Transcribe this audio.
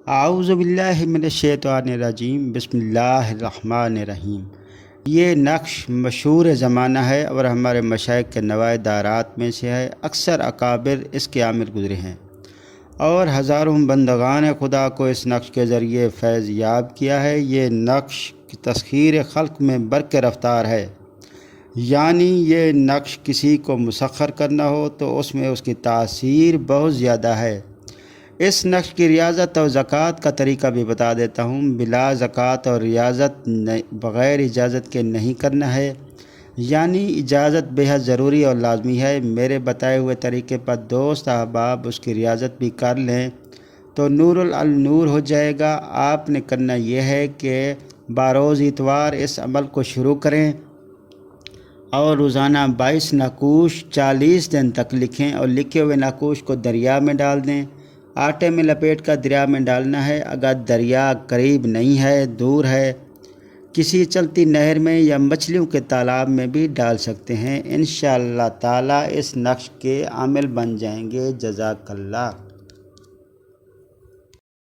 اعوذ باللہ من الشیطان الرجیم، بسم اللہ الرحمن الرحیم۔ یہ نقش مشہور زمانہ ہے اور ہمارے مشائخ کے نوائے دارات میں سے ہے۔ اکثر اکابر اس کے عامل گزرے ہیں اور ہزاروں بندگان خدا کو اس نقش کے ذریعے فیض یاب کیا ہے۔ یہ نقش تسخیر خلق میں برق رفتار ہے، یعنی یہ نقش کسی کو مسخر کرنا ہو تو اس میں اس کی تاثیر بہت زیادہ ہے۔ اس نقش کی ریاضت اور زکوٰۃ کا طریقہ بھی بتا دیتا ہوں۔ بلا زکوٰۃ اور ریاضت بغیر اجازت کے نہیں کرنا ہے، یعنی اجازت بے حد ضروری اور لازمی ہے۔ میرے بتائے ہوئے طریقے پر دوست احباب اس کی ریاضت بھی کر لیں تو نور النور ہو جائے گا۔ آپ نے کرنا یہ ہے کہ بروز اتوار اس عمل کو شروع کریں اور روزانہ 22 نقوش 40 دن تک لکھیں اور لکھے ہوئے نقوش کو دریا میں ڈال دیں۔ آٹے میں لپیٹ کر دریا میں ڈالنا ہے۔ اگر دریا قریب نہیں ہے، دور ہے، کسی چلتی نہر میں یا مچھلیوں کے تالاب میں بھی ڈال سکتے ہیں۔ انشاءاللہ تعالی اس نقش کے عامل بن جائیں گے۔ جزاک اللہ۔